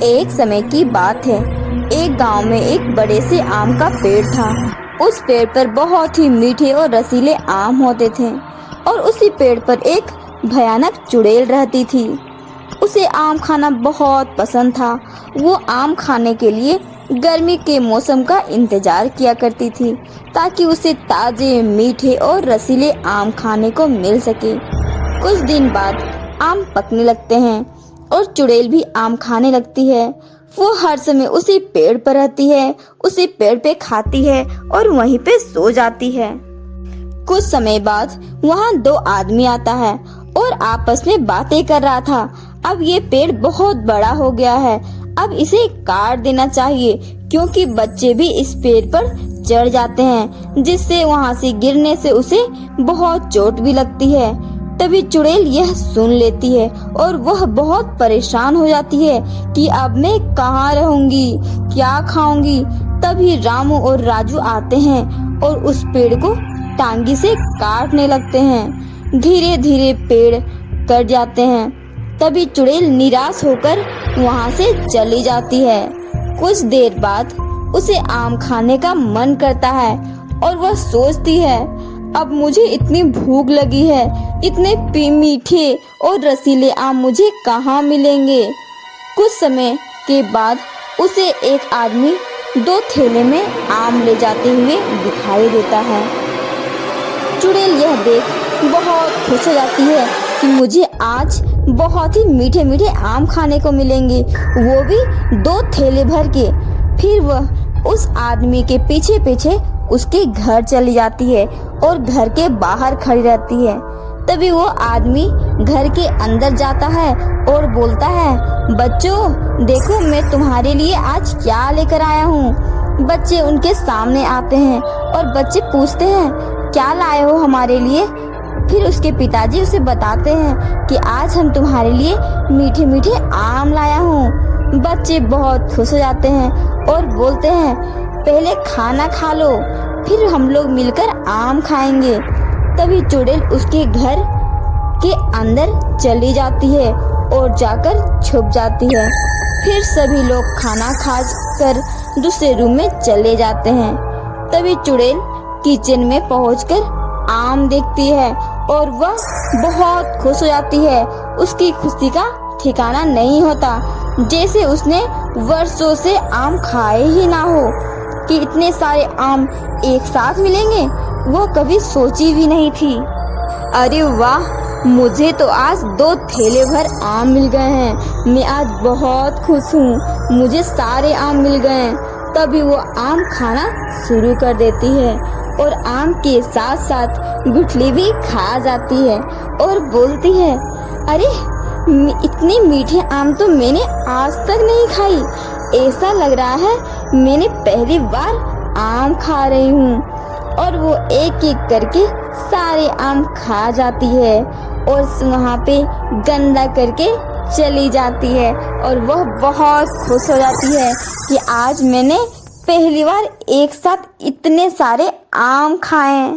एक समय की बात है। एक गांव में एक बड़े से आम का पेड़ था। उस पेड़ पर बहुत ही मीठे और रसीले आम होते थे और उसी पेड़ पर एक भयानक चुड़ैल रहती थी। उसे आम खाना बहुत पसंद था। वो आम खाने के लिए गर्मी के मौसम का इंतजार किया करती थी ताकि उसे ताजे, मीठे और रसीले आम खाने को मिल सके। कुछ दिन बाद आम पकने लगते हैं और चुड़ैल भी आम खाने लगती है। वो हर समय उसी पेड़ पर रहती है, उसी पेड़ पे खाती है और वहीं पे सो जाती है। कुछ समय बाद वहाँ दो आदमी आता है और आपस में बातें कर रहा था। अब ये पेड़ बहुत बड़ा हो गया है, अब इसे काट देना चाहिए क्योंकि बच्चे भी इस पेड़ पर चढ़ जाते हैं, जिससे वहाँ से गिरने से उसे बहुत चोट भी लगती है। तभी चुड़ैल यह सुन लेती है और वह बहुत परेशान हो जाती है कि अब मैं कहाँ रहूंगी, क्या खाऊंगी। तभी रामू और राजू आते हैं और उस पेड़ को टांगी से काटने लगते हैं। धीरे धीरे पेड़ कट जाते हैं। तभी चुड़ैल निराश होकर वहाँ से चली जाती है। कुछ देर बाद उसे आम खाने का मन करता है और वह सोचती है, अब मुझे इतनी भूख लगी है, इतने मीठे और रसीले आम मुझे कहाँ मिलेंगे। कुछ समय के बाद उसे एक आदमी दो थैले में आम ले जाते हुए दिखाई देता है। चुड़ैल यह देख बहुत खुश हो जाती है कि मुझे आज बहुत ही मीठे मीठे आम खाने को मिलेंगे, वो भी दो थैले भर के। फिर वह उस आदमी के पीछे पीछे उसके घर चली जाती है और घर के बाहर खड़ी रहती है। तभी वो आदमी घर के अंदर जाता है और बोलता है, बच्चों देखो मैं तुम्हारे लिए आज क्या लेकर आया हूँ। बच्चे उनके सामने आते हैं और बच्चे पूछते हैं, क्या लाए हो हमारे लिए। फिर उसके पिताजी उसे बताते हैं कि आज हम तुम्हारे लिए मीठे मीठे आम लाया हूँ। बच्चे बहुत खुश हो जाते हैं और बोलते हैं, पहले खाना खा लो, फिर हम लोग मिलकर आम खाएंगे। तभी चुड़ैल उसके घर के अंदर चली जाती है और जाकर छुप जाती है। फिर सभी लोग खाना खाकर दूसरे रूम में चले जाते हैं। तभी चुड़ैल किचन में पहुंचकर आम देखती है और वह बहुत खुश हो जाती है। उसकी खुशी का ठिकाना नहीं होता, जैसे उसने वर्षों से आम खाए ही ना हो कि इतने सारे आम एक साथ मिलेंगे, वो कभी सोची भी नहीं थी। अरे वाह, मुझे तो आज दो थैले भर आम मिल गए हैं, मैं आज बहुत खुश हूँ, मुझे सारे आम मिल गए हैं। तभी वो आम खाना शुरू कर देती है और आम के साथ साथ गुठली भी खा जाती है और बोलती है, अरे इतने मीठे आम तो मैंने आज तक नहीं खाई। ऐसा लग रहा है मैंने पहली बार आम खा रही हूँ। और वो एक एक करके सारे आम खा जाती है और वहाँ पे गंदा करके चली जाती है और वह बहुत खुश हो जाती है कि आज मैंने पहली बार एक साथ इतने सारे आम खाए।